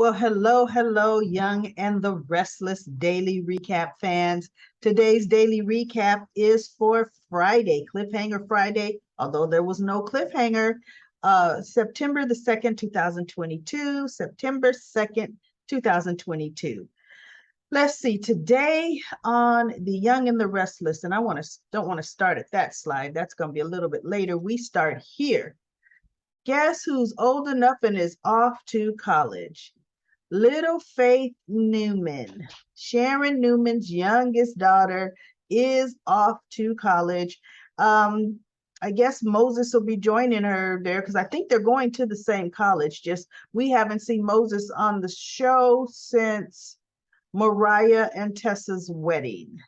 Well, hello, Young and the Restless Daily Recap fans. Today's daily recap is for Friday, Cliffhanger Friday, although there was no cliffhanger. September the 2nd, 2022, September 2nd, 2022. Let's see, today on the Young and the Restless, and don't want to start at that slide. That's going to be a little bit later. We start here. Guess who's old enough and is off to college? Little Faith Newman, Sharon Newman's youngest daughter, is off to college. I guess Moses will be joining her there because I think they're going to the same college. Just we haven't seen Moses on the show since Mariah and Tessa's wedding.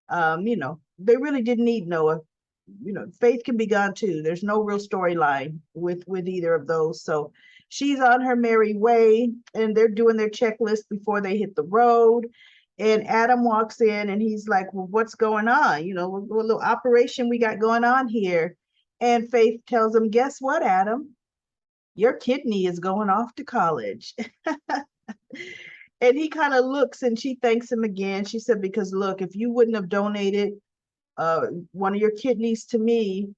They really didn't need Noah. Faith can be gone too. There's no real storyline with either of those. So she's on her merry way, and they're doing their checklist before they hit the road. And Adam walks in and he's like, well, what's going on? What little operation we got going on here. And Faith tells him, guess what, Adam? Your kidney is going off to college. And he kind of looks and she thanks him again. She said, because look, if you wouldn't have donated one of your kidneys to me,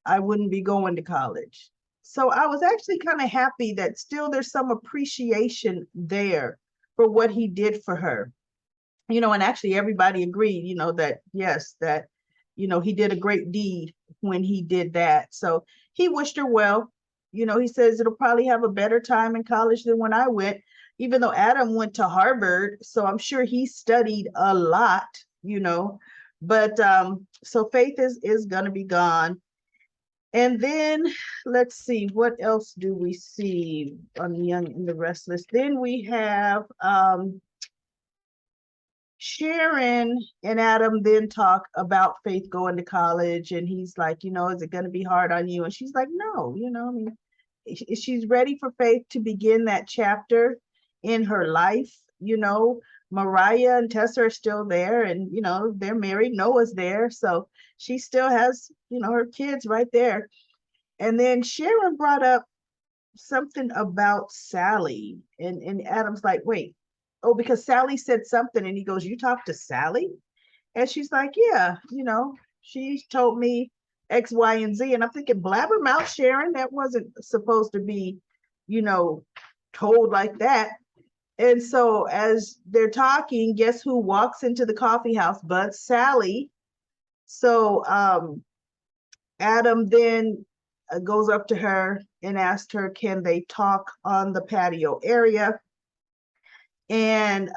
I wouldn't be going to college. So I was actually kind of happy that still there's some appreciation there for what he did for her. And actually everybody agreed, that yes, that, he did a great deed when he did that. So he wished her well. He says it'll probably have a better time in college than when I went, even though Adam went to Harvard. So I'm sure he studied a lot, but so Faith is going to be gone. And then let's see, what else do we see on the Young and the Restless? Then we have Sharon and Adam then talk about Faith going to college, and he's like, is it going to be hard on you? And she's like, no, she's ready for Faith to begin that chapter in her life. Mariah and Tessa are still there, and they're married. Noah's there, so she still has her kids right there. And then Sharon brought up something about Sally, and Adam's like, wait, oh, because Sally said something, and he goes, you talked to Sally? And she's like, yeah, she told me X, Y, and Z. And I'm thinking, blabbermouth, Sharon, that wasn't supposed to be told like that. And so as they're talking, guess who walks into the coffee house but Sally? So Adam then goes up to her and asks her, can they talk on the patio area? And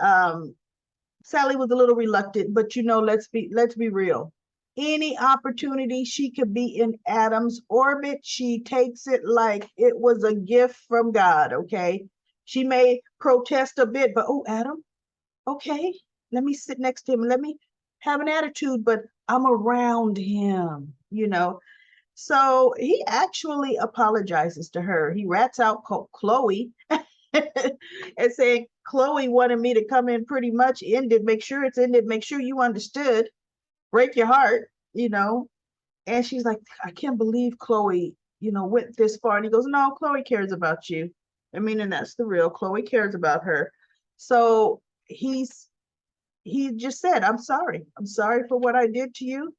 Sally was a little reluctant, but let's be real. Any opportunity she could be in Adam's orbit, she takes it like it was a gift from God, okay? She may protest a bit, but oh, Adam, okay, let me sit next to him. Let me have an attitude, but I'm around him, So he actually apologizes to her. He rats out Chloe and saying, Chloe wanted me to come in pretty much ended, make sure it's ended, make sure you understood, break your heart, And she's like, I can't believe Chloe, went this far. And he goes, no, Chloe cares about you. And that's the real Chloe cares about her. So he just said, I'm sorry. I'm sorry for what I did to you.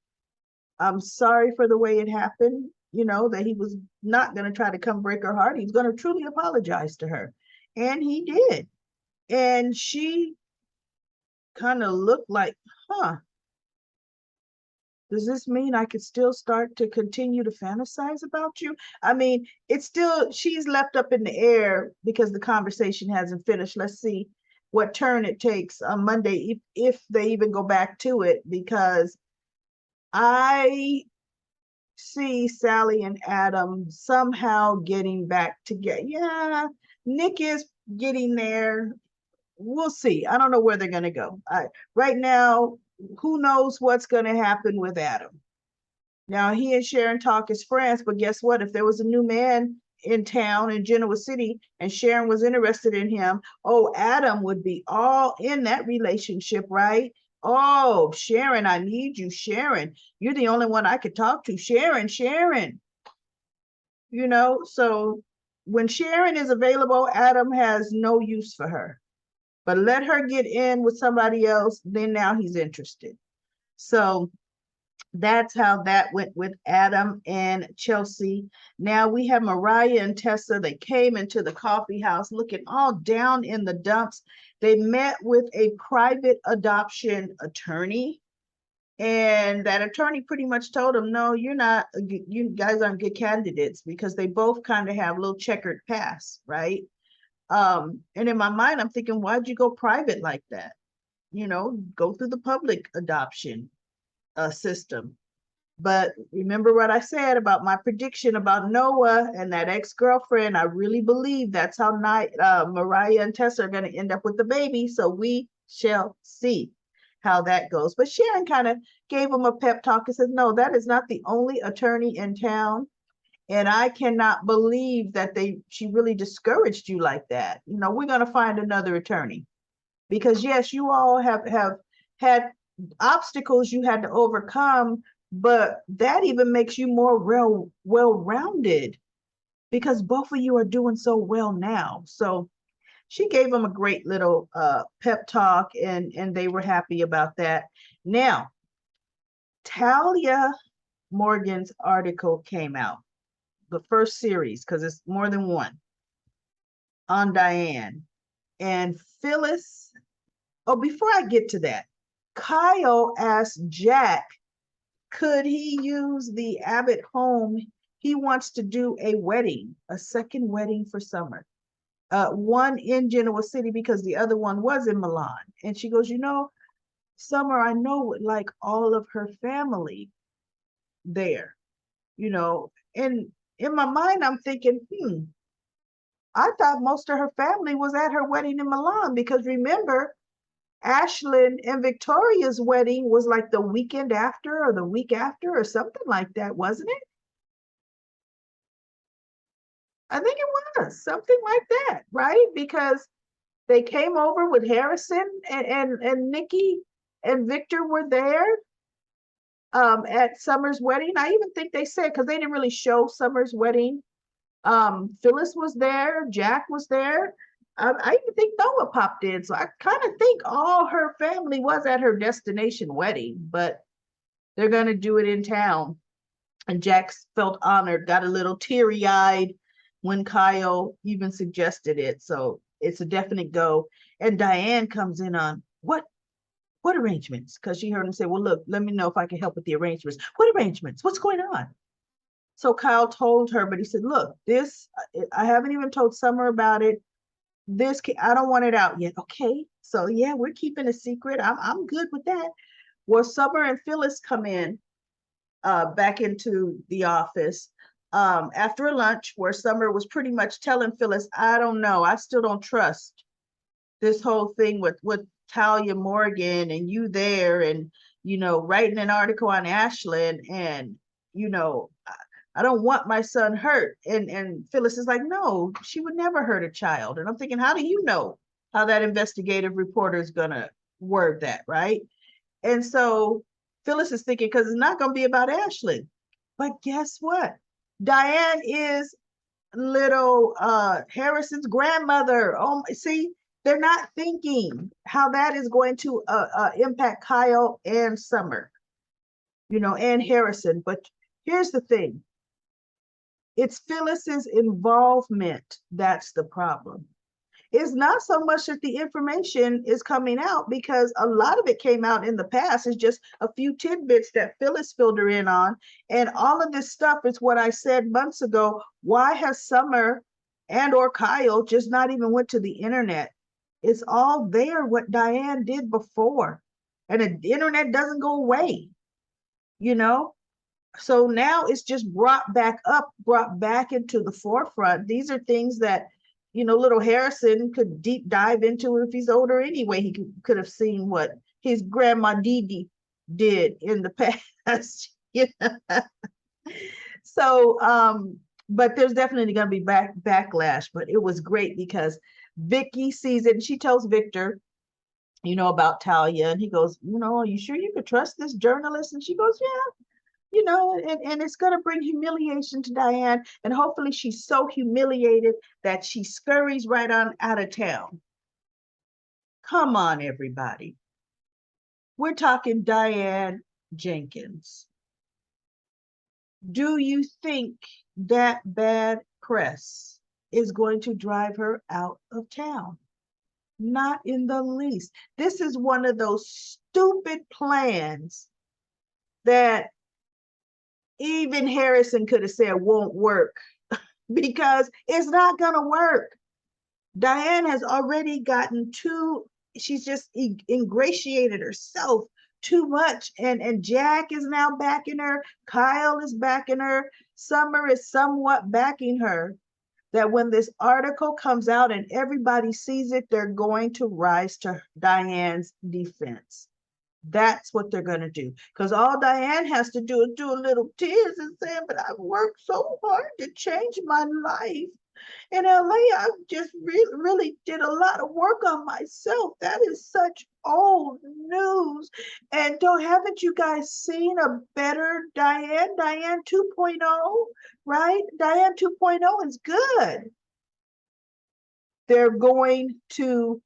I'm sorry for the way it happened, that he was not going to try to come break her heart. He's going to truly apologize to her. And he did. And she kind of looked like, does this mean I could still start to continue to fantasize about you? It's still, she's left up in the air because the conversation hasn't finished. Let's see what turn it takes on Monday, if they even go back to it, because I see Sally and Adam somehow getting back together. Yeah, Nick is getting there. We'll see. I don't know where they're going to go. Right now, who knows what's going to happen with Adam. Now, he and Sharon talk as friends, but guess what? If there was a new man in town in Genoa City and Sharon was interested in him, oh, Adam would be all in that relationship, right? Oh, Sharon, I need you, Sharon. You're the only one I could talk to. Sharon. So when Sharon is available, Adam has no use for her. But let her get in with somebody else, then now he's interested. So that's how that went with Adam and Chelsea. Now we have Mariah and Tessa. They came into the coffee house looking all down in the dumps. They met with a private adoption attorney. And that attorney pretty much told them, no, you're not, you guys aren't good candidates, because they both kind of have a little checkered past, right? And in my mind, I'm thinking, why'd you go private like that? Go through the public adoption system. But remember what I said about my prediction about Noah and that ex-girlfriend. I really believe that's how Mariah and Tessa are going to end up with the baby. So we shall see how that goes. But Sharon kind of gave him a pep talk and said, no, that is not the only attorney in town. And I cannot believe that she really discouraged you like that. We're going to find another attorney, because yes, you all have had obstacles you had to overcome, but that even makes you more well-rounded, because both of you are doing so well now. So she gave them a great little pep talk, and they were happy about that. Now, Talia Morgan's article came out, the first series, because it's more than one, on Diane. And Phyllis, oh, before I get to that, Kyle asked Jack, could he use the Abbott home? He wants to do a wedding, a second wedding for Summer. One in Genoa City, because the other one was in Milan. And she goes, Summer, I know, would like all of her family there, and in my mind, I'm thinking, I thought most of her family was at her wedding in Milan, because remember, Ashlyn and Victoria's wedding was like the weekend after or the week after or something like that, wasn't it? I think it was something like that, right? Because they came over with Harrison, and Nikki and Victor were there at Summer's wedding. I even think they said, because they didn't really show Summer's wedding, Phyllis was there, Jack was there. I even think Noah popped in. So I kind of think all her family was at her destination wedding, but they're going to do it in town. And Jack felt honored, got a little teary-eyed when Kyle even suggested it. So it's a definite go. And Diane comes in on, what arrangements? Because she heard him say, well, look, let me know if I can help with the arrangements. What arrangements? What's going on? So Kyle told her, but he said, look, this, I haven't even told Summer about it. I don't want it out yet. Okay. So yeah, we're keeping a secret. I'm good with that. Well, Summer and Phyllis come in back into the office after a lunch, where Summer was pretty much telling Phyllis, I don't know, I still don't trust this whole thing with Talia Morgan and you there, and writing an article on Ashlyn, and I don't want my son hurt. And Phyllis is like, no, she would never hurt a child. And I'm thinking, how do you know how that investigative reporter is gonna word that, right? And so Phyllis is thinking, because it's not going to be about Ashley. But guess what? Diane is little Harrison's grandmother. Oh, see, they're not thinking how that is going to impact Kyle and Summer, and Harrison. But here's the thing. It's Phyllis's involvement that's the problem. It's not so much that the information is coming out, because a lot of it came out in the past. It's just a few tidbits that Phyllis filled her in on. And all of this stuff is what I said months ago. Why has Summer and or Kyle just not even went to the internet? It's all there, what Diane did before. And the internet doesn't go away, So now it's just brought back into the forefront. These are things that little Harrison could deep dive into if he's older anyway. He could have seen what his grandma Dee did in the past. So, but there's definitely going to be backlash. But it was great because Vicky sees it, and she tells Victor, about Talia, and he goes, are you sure you could trust this journalist? And she goes, yeah. and it's going to bring humiliation to Diane. And hopefully she's so humiliated that she scurries right on out of town. Come on, everybody. We're talking Diane Jenkins. Do you think that bad press is going to drive her out of town? Not in the least. This is one of those stupid plans that even Harrison could have said won't work because it's not going to work. Diane has already gotten she's just ingratiated herself too much. And Jack is now backing her. Kyle is backing her. Summer is somewhat backing her. That when this article comes out and everybody sees it, they're going to rise to Diane's defense. That's what they're going to do. Because all Diane has to do is do a little tears and say, but I've worked so hard to change my life. In LA, I just really did a lot of work on myself. That is such old news. And haven't you guys seen a better Diane? Diane 2.0, right? Diane 2.0 is good. They're going to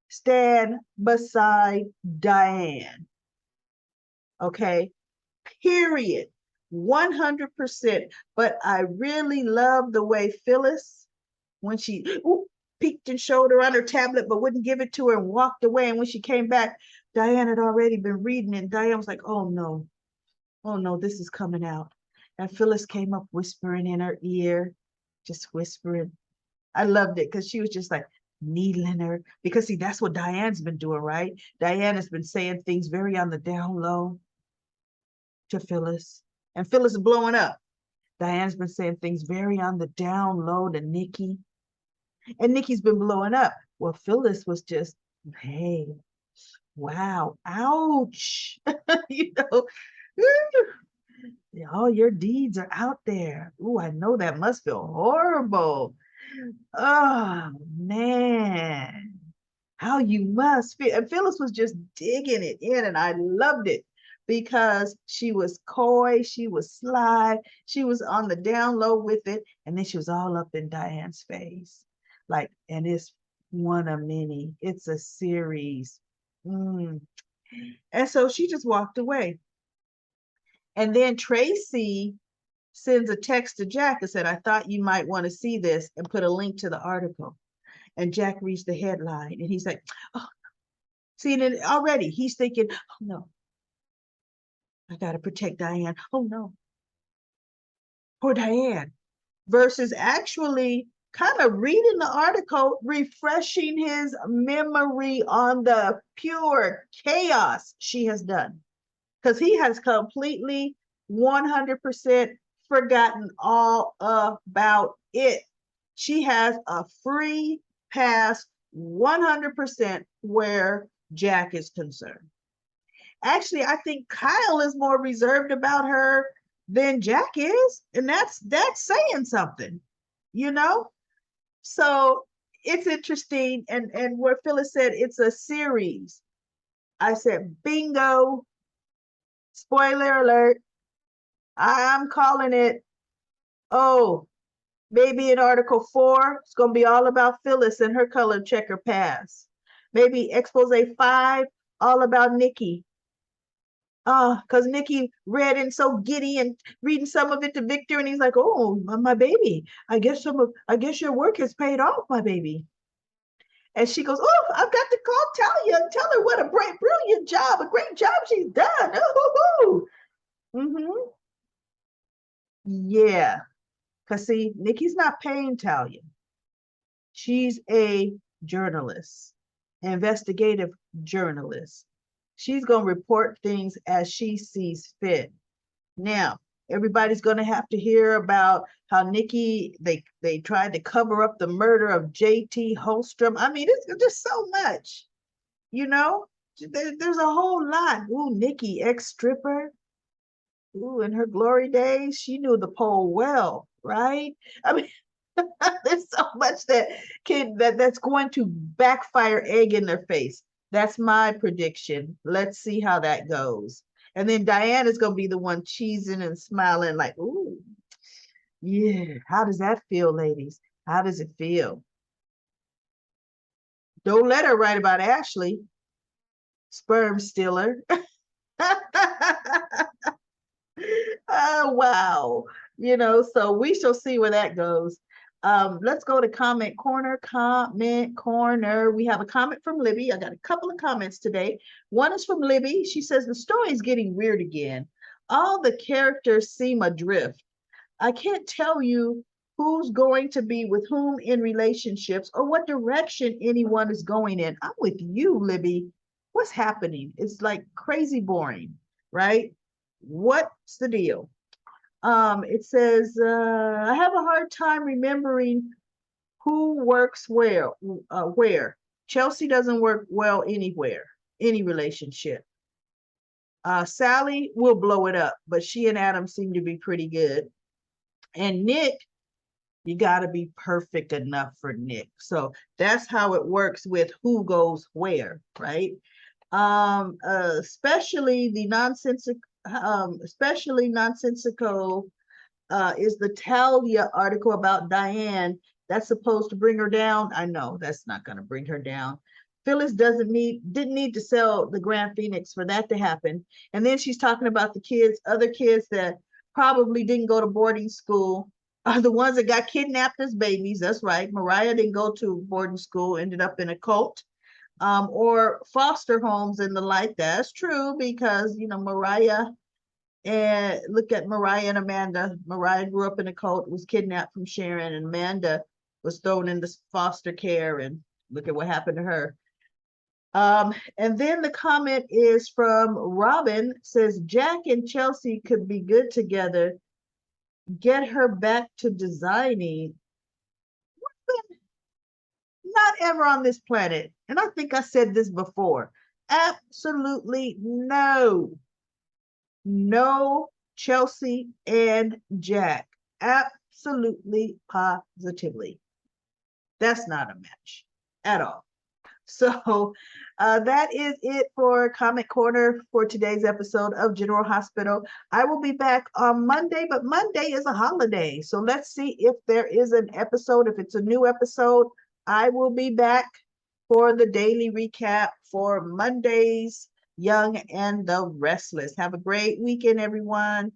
stand beside Diane. Okay, period. 100%. But I really love the way Phyllis, when she peeked and showed her on her tablet, but wouldn't give it to her and walked away. And when she came back, Diane had already been reading, and Diane was like, oh no, this is coming out. And Phyllis came up whispering in her ear, just whispering. I loved it because she was just like needling her. Because see, that's what Diane's been doing, right? Diane has been saying things very on the down low to Phyllis. And Phyllis is blowing up. Diane's been saying things very on the down low to Nikki. And Nikki's been blowing up. Well, Phyllis was just, hey, wow, ouch. you know, all your deeds are out there. Ooh, I know that must feel horrible. Oh, man. How you must feel. And Phyllis was just digging it in, and I loved it because she was coy, she was sly, she was on the down low with it, and then she was all up in Diane's face. Like, and it's one of many. It's a series. And so she just walked away. And then Tracy sends a text to Jack and said, I thought you might want to see this, and put a link to the article. And Jack reads the headline and he's like, oh, see, and already he's thinking, oh no, I got to protect Diane. Oh no, poor Diane. Versus actually kind of reading the article, refreshing his memory on the pure chaos she has done. Because he has completely 100% forgotten all about it. She has a free pass 100% where Jack is concerned. Actually, I think Kyle is more reserved about her than Jack is, and that's saying something, you know? So it's interesting, and where Phyllis said it's a series, I said bingo. Spoiler alert. I'm calling it, oh, maybe in Article 4, it's going to be all about Phyllis and her color checker pass. Maybe Expose 5, all about Nikki. Because Nikki read and so giddy and reading some of it to Victor, and he's like, oh, my baby, I guess your work has paid off, my baby. And she goes, oh, I've got to call Talia and tell her what a brilliant job, a great job she's done. Ooh. Mm-hmm. Yeah. Because see, Nikki's not paying Talia. She's a journalist, investigative journalist. She's going to report things as she sees fit. Now, everybody's going to have to hear about how Nikki, they tried to cover up the murder of J.T. Holstrom. I mean, it's just so much, you know? There's a whole lot. Ooh, Nikki, ex-stripper. Ooh, in her glory days, she knew the pole well, right? I mean, there's so much that's going to backfire egg in their face. That's my prediction. Let's see how that goes. And then Diane is going to be the one cheesing and smiling like, ooh, yeah. How does that feel, ladies? How does it feel? Don't let her write about Ashley, sperm stealer. Oh, wow. So we shall see where that goes. Let's go to comment corner. Comment corner. We have a comment from Libby. I got a couple of comments today. One is from Libby. She says the story is getting weird again. All the characters seem adrift. I can't tell you who's going to be with whom in relationships or what direction anyone is going in. I'm with you, Libby. What's happening? It's like crazy boring, right? What's the deal? It says, I have a hard time remembering who works where. Chelsea doesn't work well anywhere, any relationship. Sally will blow it up, but she and Adam seem to be pretty good. And Nick, you got to be perfect enough for Nick. So that's how it works with who goes where, right? Especially nonsensical is the Talia article about Diane that's supposed to bring her down. I know that's not going to bring her down. Phyllis didn't need to sell the Grand Phoenix for that to happen. And then she's talking about the other kids that probably didn't go to boarding school are the ones that got kidnapped as babies. That's right. Mariah didn't go to boarding school, ended up in a cult, or foster homes and the like. That's true because, Mariah, and look at Mariah and Amanda. Mariah grew up in a cult, was kidnapped from Sharon, and Amanda was thrown into foster care, and look at what happened to her. And then the comment is from Robin, says Jack and Chelsea could be good together. Get her back to designing. Not ever on this planet. And I think I said this before. Absolutely no. No, Chelsea and Jack. Absolutely, positively. That's not a match at all. So that is it for Comment Corner for today's episode of General Hospital. I will be back on Monday, but Monday is a holiday. So let's see if there is an episode. If it's a new episode, I will be back for the daily recap for Monday's Young and the Restless. Have a great weekend, everyone.